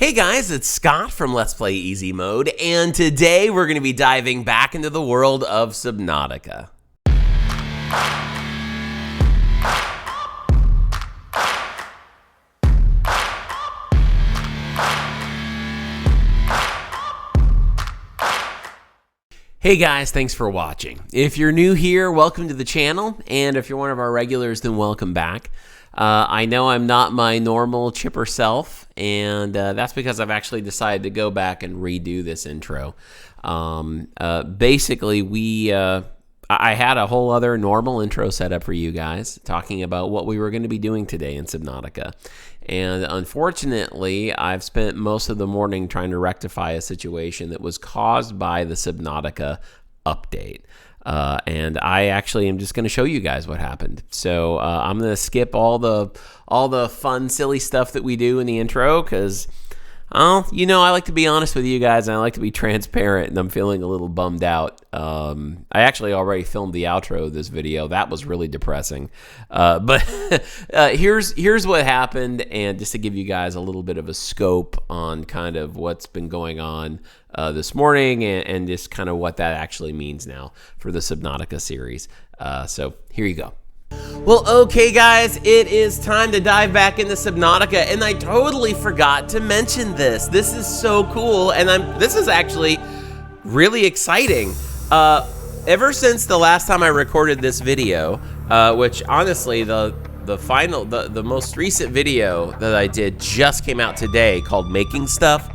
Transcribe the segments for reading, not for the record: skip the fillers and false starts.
Hey guys, it's Scott from Let's Play Easy Mode, and today we're going to be diving back into the world of Subnautica. Hey guys, thanks for watching. If you're new here, welcome to the channel, and if you're one of our regulars, then welcome back. I know I'm not my normal chipper self, and that's because I've actually decided to go back and redo this intro. Basically, I had a whole other normal intro set up for you guys, talking about what we were going to be doing today in Subnautica. And unfortunately, I've spent most of the morning trying to rectify a situation that was caused by the Subnautica update. And I actually am just going to show you guys what happened. So I'm going to skip all the fun, silly stuff that we do in the intro because, you know, I like to be honest with you guys, and I like to be transparent, and I'm feeling a little bummed out. I actually already filmed the outro of this video. That was really depressing. But here's what happened, and just to give you guys a little bit of a scope on kind of what's been going on this morning, and just kind of what that actually means now for the Subnautica series. So here you go. Well, okay guys, it is time to dive back into Subnautica, and I totally forgot to mention this. This is so cool, and this is actually really exciting. Ever since the last time I recorded this video, which honestly, the most recent video that I did just came out today called Making Stuff.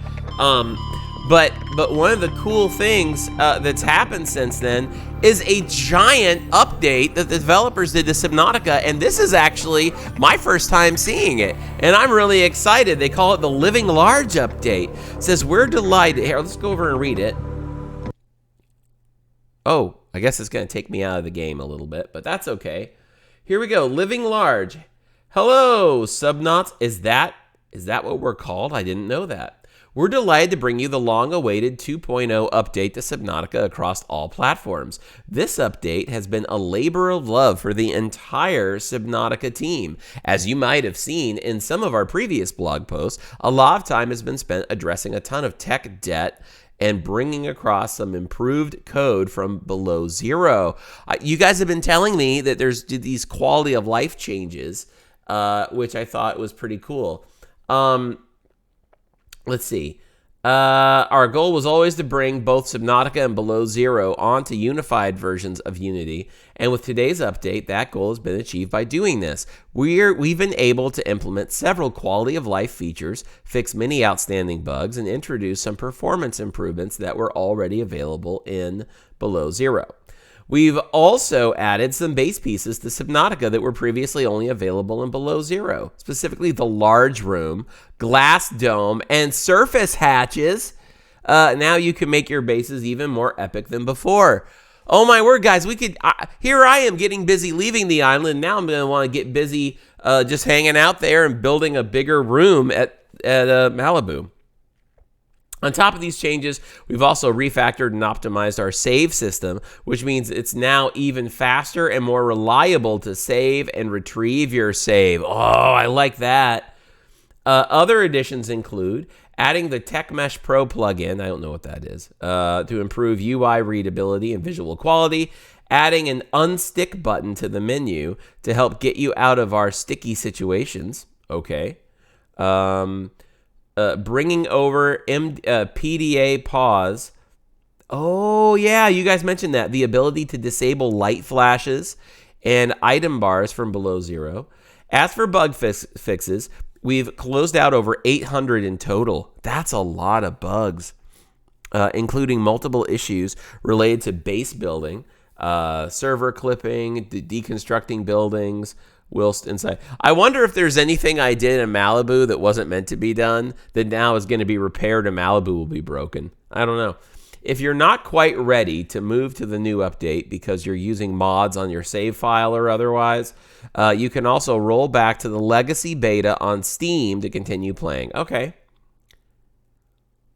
But one of the cool things that's happened since then is a giant update that the developers did to Subnautica, and this is actually my first time seeing it, and I'm really excited. They call it the Living Large update. It says, we're delighted. Here, let's go over and read it. Oh, I guess it's going to take me out of the game a little bit, but that's okay. Here we go. Living Large. Hello, Subnauts. Is that what we're called? I didn't know that. We're delighted to bring you the long-awaited 2.0 update to Subnautica across all platforms. This update has been a labor of love for the entire Subnautica team. As you might have seen in some of our previous blog posts, a lot of time has been spent addressing a ton of tech debt and bringing across some improved code from below zero. You guys have been telling me that there's these quality of life changes, which I thought was pretty cool. Let's see. Our goal was always to bring both Subnautica and Below Zero onto unified versions of Unity, and with today's update, that goal has been achieved by doing this. We've been able to implement several quality of life features, fix many outstanding bugs, and introduce some performance improvements that were already available in Below Zero. We've also added some base pieces to Subnautica that were previously only available in Below Zero, specifically the large room, glass dome, and surface hatches. Now you can make your bases even more epic than before. Oh my word, guys, here I am getting busy leaving the island. Now I'm going to want to get busy just hanging out there and building a bigger room at Malibu. On top of these changes, we've also refactored and optimized our save system, which means it's now even faster and more reliable to save and retrieve your save. Oh, I like that. Other additions include adding the Tech Mesh Pro plugin, I don't know what that is, to improve UI readability and visual quality, adding an unstick button to the menu to help get you out of our sticky situations. Okay. Bringing over PDA pause. Oh, yeah, you guys mentioned that. The ability to disable light flashes and item bars from Below Zero. As for bug fixes, we've closed out over 800 in total. That's a lot of bugs, including multiple issues related to base building, server clipping, deconstructing buildings, whilst inside. I wonder if there's anything I did in Malibu that wasn't meant to be done that now is going to be repaired and Malibu will be broken. I don't know. If you're not quite ready to move to the new update because you're using mods on your save file or otherwise, you can also roll back to the legacy beta on Steam to continue playing. Okay.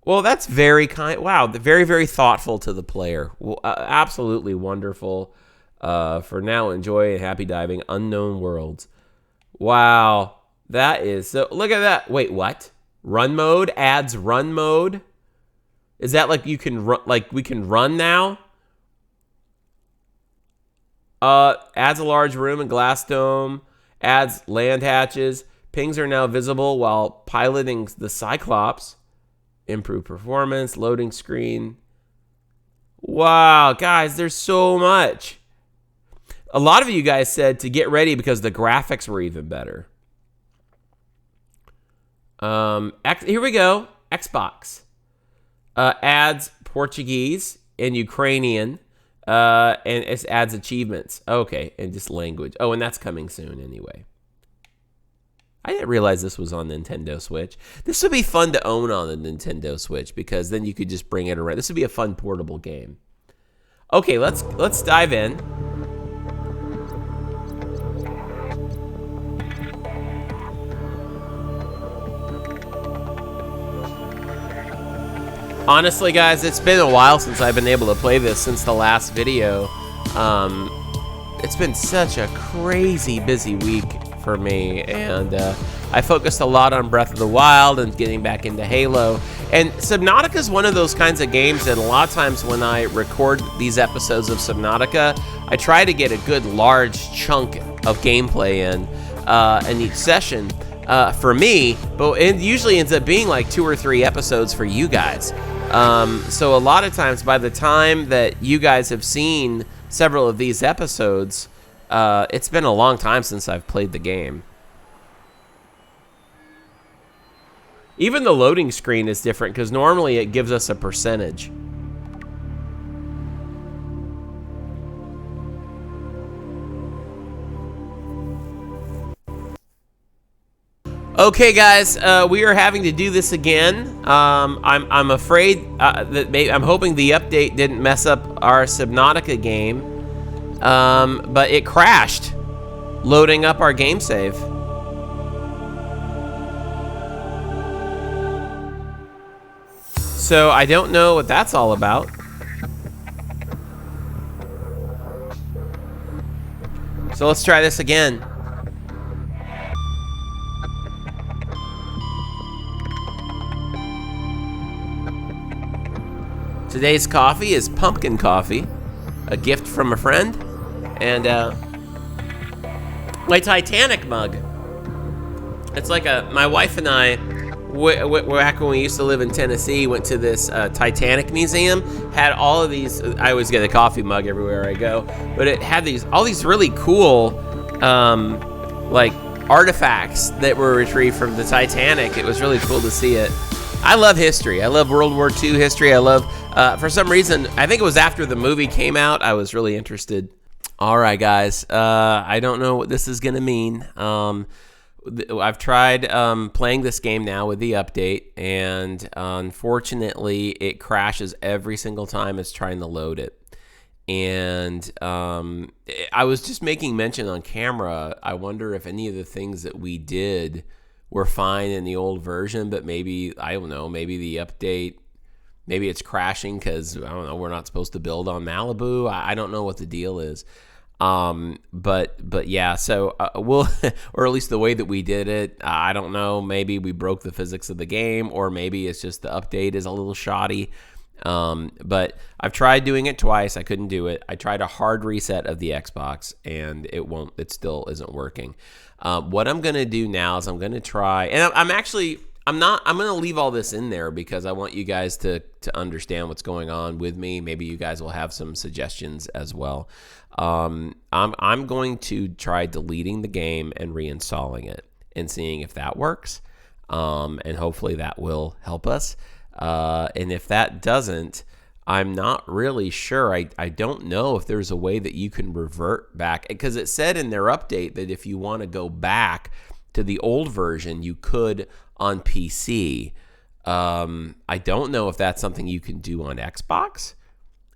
Well, that's very kind. Wow, very, very thoughtful to the player. Well, absolutely wonderful. For now, enjoy and happy diving. Unknown worlds. Wow, that is so. Look at that. Wait, what? Run mode adds run mode. Is that like you can run, like we can run now? Adds a large room and glass dome. Adds land hatches. Pings are now visible while piloting the Cyclops. Improve performance. Loading screen. Wow, guys, there's so much. A lot of you guys said to get ready because the graphics were even better. Here we go. Xbox. Adds Portuguese and Ukrainian. And it adds achievements. Okay, and just language. Oh, and that's coming soon anyway. I didn't realize this was on Nintendo Switch. This would be fun to own on the Nintendo Switch because then you could just bring it around. This would be a fun portable game. Okay, let's dive in. Honestly, guys, it's been a while since I've been able to play this since the last video. It's been such a crazy busy week for me, and I focused a lot on Breath of the Wild and getting back into Halo. And Subnautica is one of those kinds of games that a lot of times when I record these episodes of Subnautica, I try to get a good large chunk of gameplay in each session. For me, but it usually ends up being like 2 or 3 episodes for you guys. So a lot of times by the time that you guys have seen several of these episodes, it's been a long time since I've played the game. Even the loading screen is different because normally it gives us a percentage. Okay, guys, we are having to do this again. I'm afraid that I'm hoping the update didn't mess up our Subnautica game, but it crashed loading up our game save. So I don't know what that's all about. So let's try this again. Today's coffee is pumpkin coffee, a gift from a friend, and my Titanic mug. It's like my wife and I, back when we used to live in Tennessee, went to this Titanic museum, had all of these, I always get a coffee mug everywhere I go, but it had all these really cool, like, artifacts that were retrieved from the Titanic. It was really cool to see it. I love history. I love World War II history. I love, for some reason, I think it was after the movie came out, I was really interested. All right, guys. I don't know what this is going to mean. I've tried playing this game now with the update, and unfortunately, it crashes every single time it's trying to load it. And I was just making mention on camera, I wonder if any of the things that we did were fine in the old version, but maybe, I don't know, maybe the update, maybe it's crashing because, I don't know, we're not supposed to build on Malibu. I don't know what the deal is. But yeah, so we'll, or at least the way that we did it, I don't know, maybe we broke the physics of the game, or maybe it's just the update is a little shoddy. But I've tried doing it twice. I couldn't do it. I tried a hard reset of the Xbox and it still isn't working. What I'm going to do now is I'm going to try, and I'm going to leave all this in there because I want you guys to understand what's going on with me. Maybe you guys will have some suggestions as well. I'm going to try deleting the game and reinstalling it and seeing if that works. And hopefully that will help us. And if that doesn't, I'm not really sure. I don't know if there's a way that you can revert back, because it said in their update that if you want to go back to the old version, you could on PC. I don't know if that's something you can do on Xbox,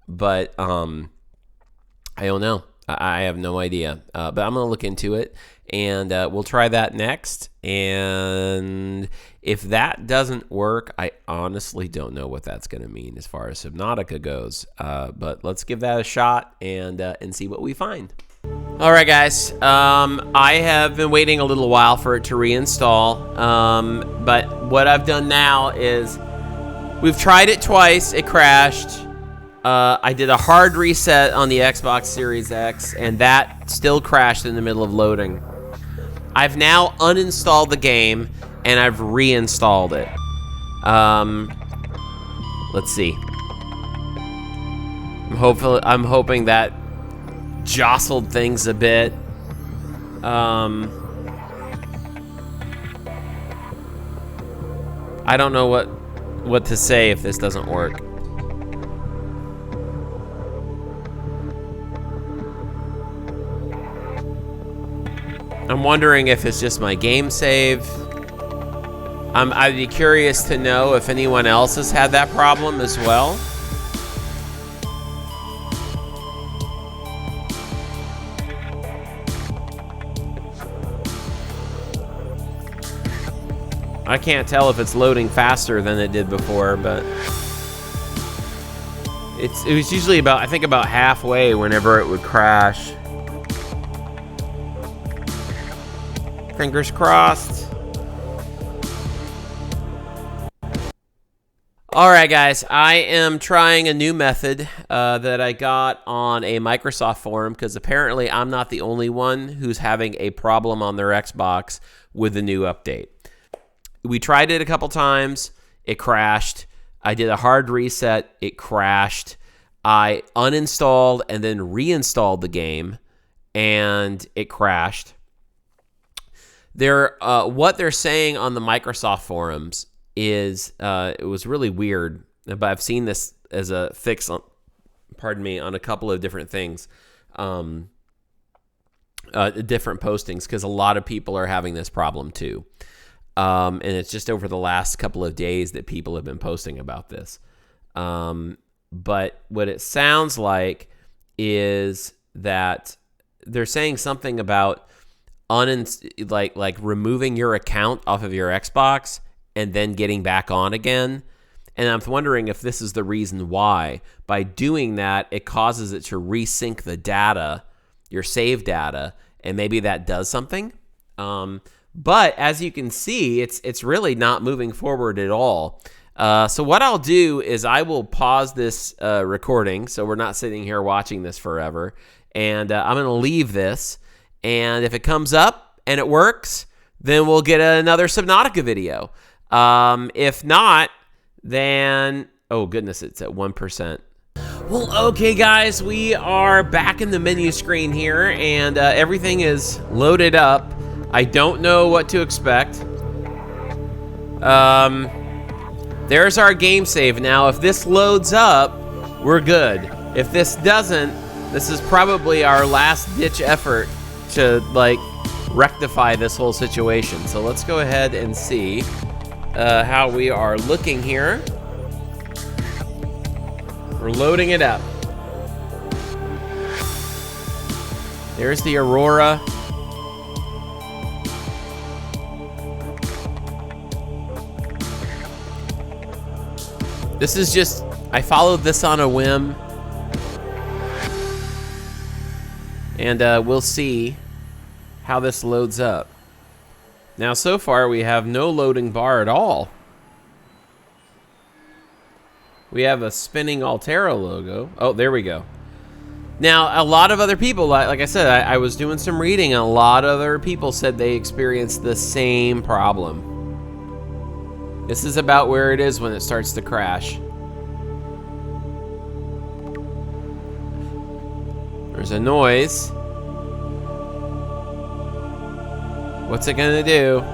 but I don't know. I have no idea, but I'm going to look into it, and we'll try that next. And if that doesn't work, I honestly don't know what that's going to mean as far as Subnautica goes. But let's give that a shot and see what we find. All right, guys. I have been waiting a little while for it to reinstall. But what I've done now is we've tried it twice. It crashed. I did a hard reset on the Xbox Series X, and that still crashed in the middle of loading. I've now uninstalled the game, and I've reinstalled it. Let's see. I'm hoping that jostled things a bit. I don't know what to say if this doesn't work. I'm wondering if it's just my game save. I'd be curious to know if anyone else has had that problem as well. I can't tell if it's loading faster than it did before, but it was usually about, I think, about halfway whenever it would crash. Fingers crossed. All right, guys, I am trying a new method that I got on a Microsoft forum, because apparently I'm not the only one who's having a problem on their Xbox with the new update. We tried it a couple times. It crashed. I did a hard reset. It crashed. I uninstalled and then reinstalled the game, and it crashed. What they're saying on the Microsoft forums is it was really weird, but I've seen this as a fix on, on a couple of different things, different postings, because a lot of people are having this problem too. And it's just over the last couple of days that people have been posting about this. But what it sounds like is that they're saying something about like removing your account off of your Xbox and then getting back on again. And I'm wondering if this is the reason why. By doing that, it causes it to resync the data, your save data, and maybe that does something. But as you can see, it's really not moving forward at all. So what I'll do is I will pause this recording, so we're not sitting here watching this forever. And I'm going to leave this. And if it comes up and it works, then we'll get another Subnautica video. If not, then... oh, goodness, it's at 1%. Well, okay, guys, we are back in the menu screen here, and everything is loaded up. I don't know what to expect. There's our game save. Now, if this loads up, we're good. If this doesn't, this is probably our last-ditch effort to, like, rectify this whole situation. So let's go ahead and see how we are looking here. We're loading it up. There's the Aurora. This is just, I followed this on a whim. And we'll see how this loads up. Now, so far, we have no loading bar at all. We have a spinning Altera logo. Oh, there we go. Now, a lot of other people, like I said, I was doing some reading, and a lot of other people said they experienced the same problem. This is about where it is when it starts to crash. There's a noise. What's it gonna do?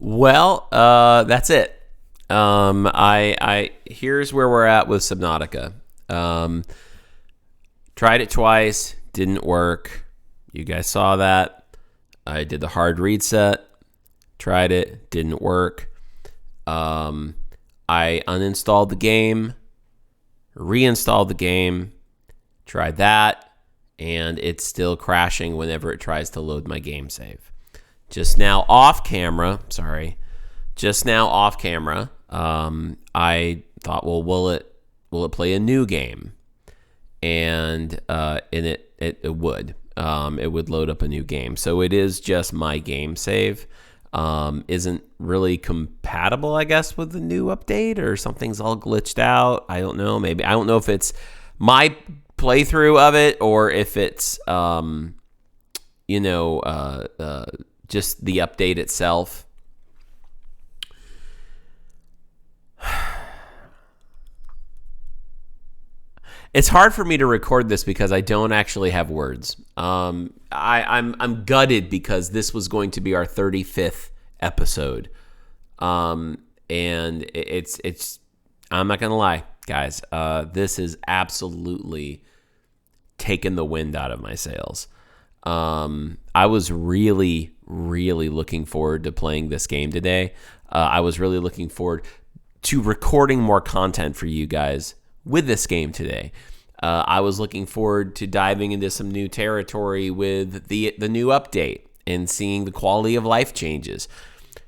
Well, that's it. Here's where we're at with Subnautica. Tried it twice, didn't work. You guys saw that. I did the hard reset. Tried it, didn't work. I uninstalled the game, reinstalled the game, tried that, and it's still crashing whenever it tries to load my game save. Just now off camera, I thought, well, will it play a new game? And it would. It would load up a new game. So it is just my game save. Isn't really compatible, I guess, with the new update, or something's all glitched out. I don't know. Maybe I don't know if it's my playthrough of it or if it's just the update itself. It's hard for me to record this because I don't actually have words. I'm gutted because this was going to be our 35th episode, and it's I'm not gonna lie, guys. This is absolutely taken the wind out of my sails. I was really, really looking forward to playing this game today. I was really looking forward to recording more content for you guys with this game today. I was looking forward to diving into some new territory with the new update and seeing the quality of life changes.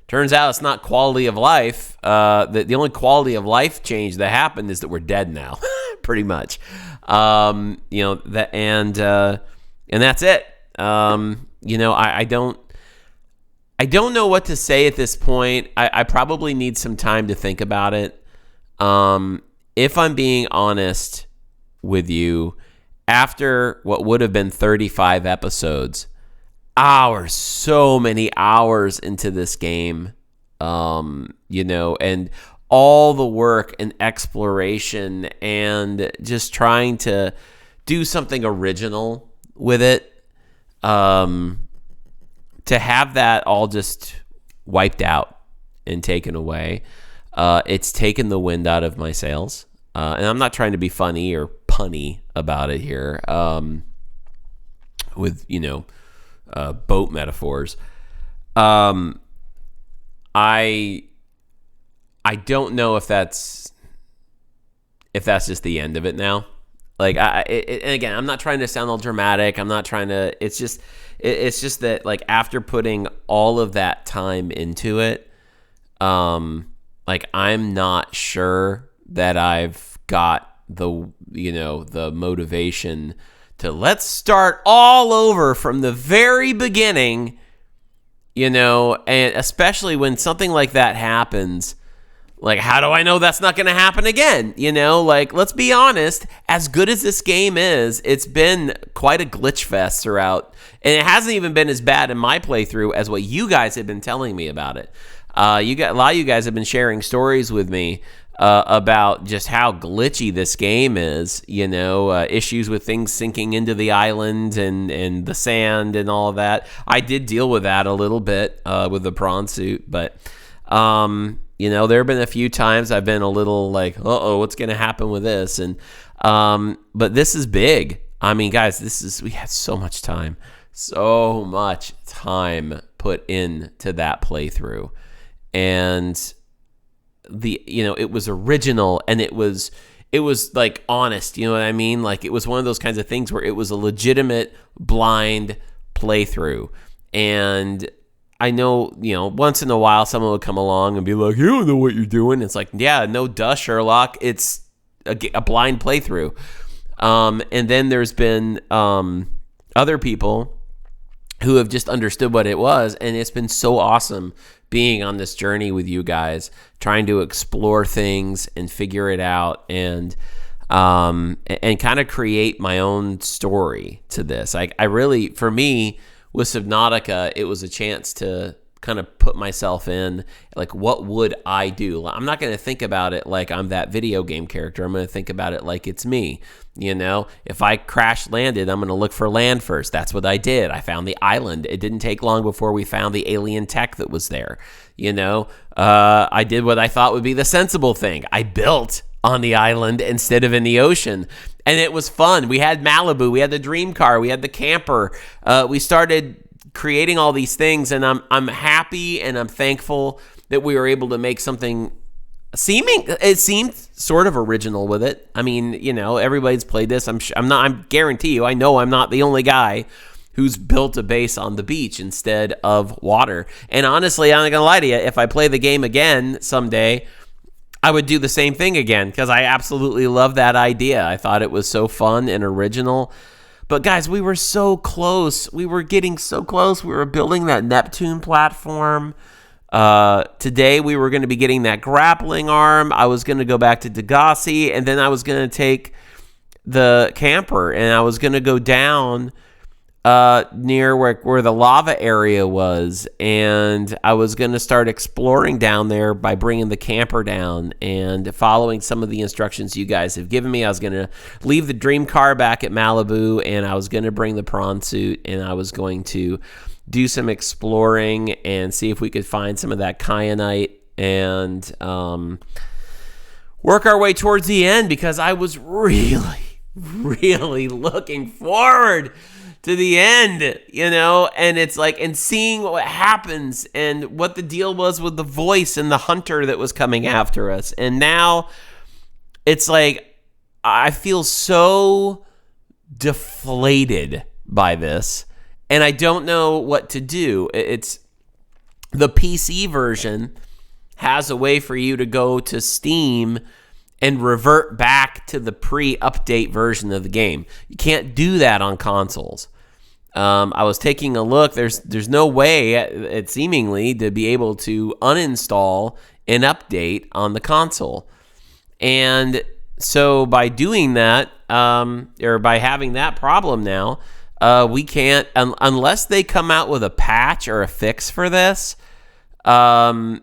Turns out it's not quality of life. The only quality of life change that happened is that we're dead now, pretty much. And that's it. I don't know what to say at this point. I probably need some time to think about it. If I'm being honest with you, after what would have been 35 episodes, so many hours into this game, and all the work and exploration and just trying to do something original with it, to have that all just wiped out and taken away, it's taken the wind out of my sails. And I'm not trying to be funny or punny about it here, with, boat metaphors. I don't know if that's just the end of it now. Like, and again, I'm not trying to sound all dramatic. I'm not trying to, it's just that, like, after putting all of that time into it, like, I'm not sure that I've got the motivation to let's start all over from the very beginning, and especially when something like that happens. Like, how do I know that's not going to happen again? Like, let's be honest, as good as this game is, it's been quite a glitch fest throughout, and it hasn't even been as bad in my playthrough as what you guys have been telling me about it. A lot of you guys have been sharing stories with me about just how glitchy this game is, issues with things sinking into the island and the sand and all of that. I did deal with that a little bit with the prawn suit, but there have been a few times I've been a little like, what's going to happen with this? And but this is big. I mean, guys, we had so much time put into that playthrough. And it was original, and it was like honest, you know what I mean? Like, it was one of those kinds of things where it was a legitimate blind playthrough. And I know, once in a while someone would come along and be like, you don't know what you're doing. It's like, yeah, no duh, Sherlock. It's a blind playthrough. And then there's been other people who have just understood what it was, and it's been so awesome being on this journey with you guys, trying to explore things and figure it out, and kind of create my own story to this. I really, for me, with Subnautica, it was a chance to kind of put myself in, like, what would I do? I'm not going to think about it like I'm that video game character. I'm going to think about it like it's me. If I crash landed, I'm going to look for land first. That's what I did. I found the island. It didn't take long before we found the alien tech that was there. I did what I thought would be the sensible thing. I built on the island instead of in the ocean. And it was fun. We had Malibu. We had the dream car. We had the camper. We started creating all these things, and I'm happy and I'm thankful that we were able to make something it seemed sort of original with it. I mean, everybody's played this. I'm guarantee you, I know I'm not the only guy who's built a base on the beach instead of water. And honestly, I'm not gonna lie to you, if I play the game again someday, I would do the same thing again, because I absolutely love that idea. I thought it was so fun and original. But guys, we were so close. We were getting so close. We were building that Neptune platform. Today we were going to be getting that grappling arm. I was going to go back to Degassi, and then I was going to take the camper, and I was going to go down near where the lava area was, and I was going to start exploring down there by bringing the camper down and following some of the instructions you guys have given me. I was going to leave the dream car back at Malibu, and I was going to bring the prawn suit, and I was going to do some exploring and see if we could find some of that kyanite and work our way towards the end, because I was really looking forward to the end, you know, and it's like, and seeing what happens and what the deal was with the voice and the hunter that was coming after us. And now it's like, I feel so deflated by this, and I don't know what to do. It's the PC version has a way for you to go to Steam and revert back to the pre-update version of the game. You can't do that on consoles. I was taking a look. There's no way, it seemingly, to be able to uninstall an update on the console. And so by doing that, or by having that problem now, we can't, unless they come out with a patch or a fix for this. I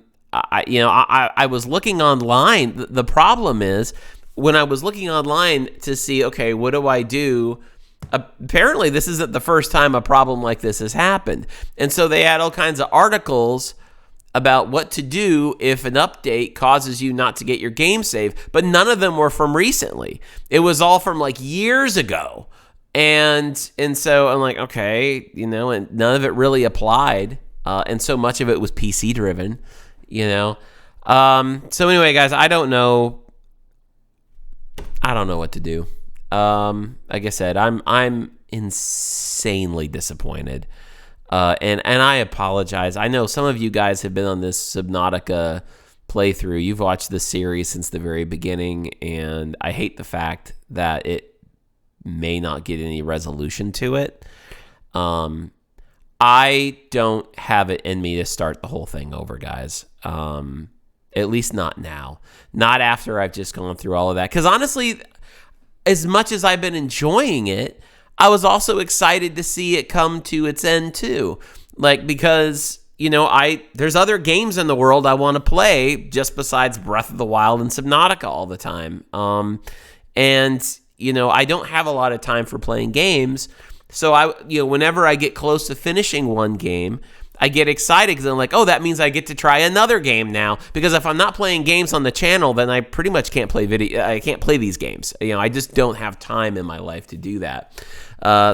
was looking online. The problem is, when I was looking online to see, okay, what do I do? Apparently, this isn't the first time a problem like this has happened. And so they had all kinds of articles about what to do if an update causes you not to get your game saved, but none of them were from recently. It was all from like years ago. And so I'm like, okay, you know, and none of it really applied. And so much of it was PC driven, you know. So anyway, guys, I don't know what to do. Like I said, I'm insanely disappointed. And I apologize. I know some of you guys have been on this Subnautica playthrough. You've watched this series since the very beginning, and I hate the fact that it may not get any resolution to it. I don't have it in me to start the whole thing over, guys. At least not now. Not after I've just gone through all of that. Because honestly, as much as I've been enjoying it, I was also excited to see it come to its end too. Like, because, you know, there's other games in the world I want to play just besides Breath of the Wild and Subnautica all the time. And, you know, I don't have a lot of time for playing games. So whenever I get close to finishing one game, I get excited because I'm like, oh, that means I get to try another game now. Because if I'm not playing games on the channel, then I pretty much can't play I can't play these games. You know, I just don't have time in my life to do that.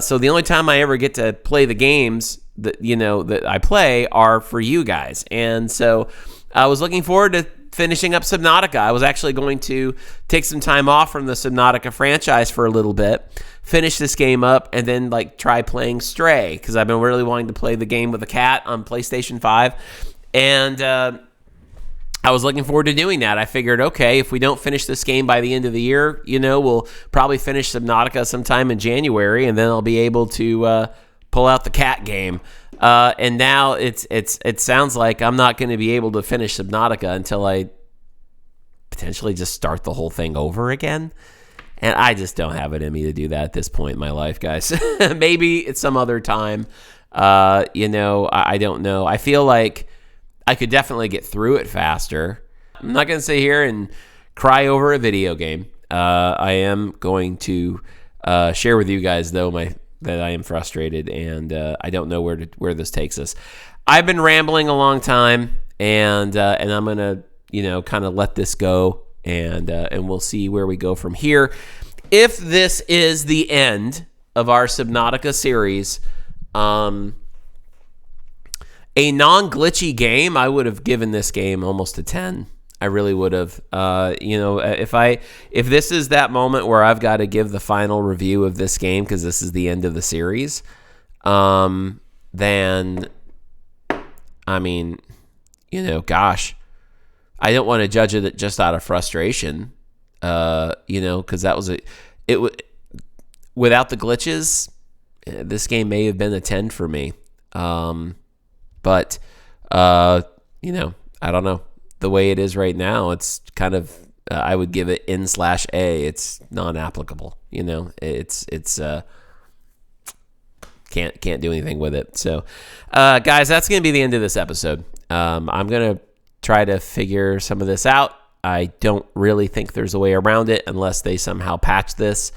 So the only time I ever get to play the games that I play are for you guys. And so I was looking forward to finishing up Subnautica. I was actually going to take some time off from the Subnautica franchise for a little bit, finish this game up, and then try playing Stray, because I've been really wanting to play the game with a cat on PlayStation 5. And I was looking forward to doing that. I figured, okay, if we don't finish this game by the end of the year, we'll probably finish Subnautica sometime in January, and then I'll be able to pull out the cat game. And now it sounds like I'm not going to be able to finish Subnautica until I potentially just start the whole thing over again. And I just don't have it in me to do that at this point in my life, guys. Maybe it's some other time. I don't know. I feel like I could definitely get through it faster. I'm not going to sit here and cry over a video game. I am going to share with you guys, though, that I am frustrated, and I don't know where this takes us. I've been rambling a long time, and I'm gonna kind of let this go, and we'll see where we go from here. If this is the end of our Subnautica series, a non-glitchy game, I would have given this game almost a 10. I really would have. If this is that moment where I've got to give the final review of this game because this is the end of the series, then I mean, gosh, I don't want to judge it just out of frustration, because that was without the glitches, this game may have been a 10 for me. But, you know, I don't know. The way it is right now, it's kind of, I would give it N/A. It's non-applicable, you know. It's can't do anything with it. So, guys, that's going to be the end of this episode. I'm going to try to figure some of this out. I don't really think there's a way around it unless they somehow patch this.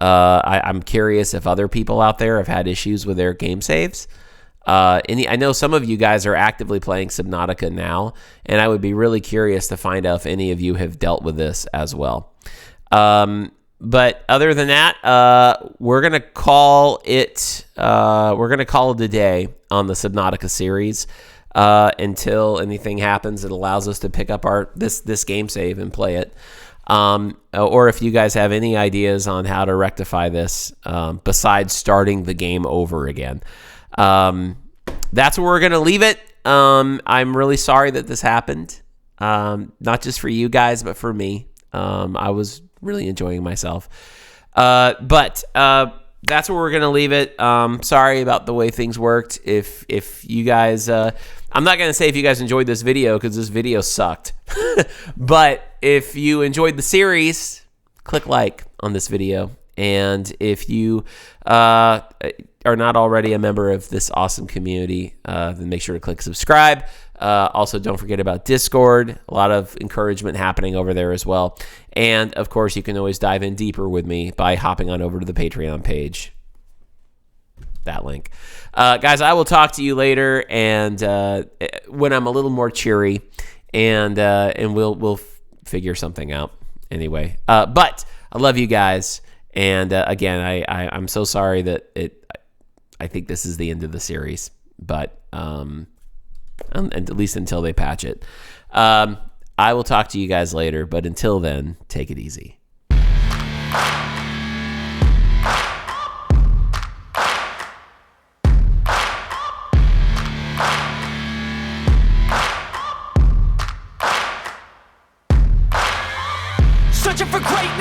I'm curious if other people out there have had issues with their game saves. I know some of you guys are actively playing Subnautica now, and I would be really curious to find out if any of you have dealt with this as well. But other than that, we're gonna call it. We're gonna call it a day on the Subnautica series until anything happens that allows us to pick up this game save and play it. Or if you guys have any ideas on how to rectify this, besides starting the game over again. That's where we're going to leave it. I'm really sorry that this happened. Not just for you guys, but for me. I was really enjoying myself. But that's where we're going to leave it. Sorry about the way things worked. If you guys, I'm not going to say if you guys enjoyed this video because this video sucked. But if you enjoyed the series, click like on this video. And if you are not already a member of this awesome community, then make sure to click subscribe. Also, don't forget about Discord. A lot of encouragement happening over there as well. And, of course, you can always dive in deeper with me by hopping on over to the Patreon page. That link. Guys, I will talk to you later and when I'm a little more cheery, and we'll figure something out anyway. But I love you guys. And again, I'm so sorry that I think this is the end of the series, but and at least until they patch it. I will talk to you guys later, but until then, take it easy. Searching for greatness.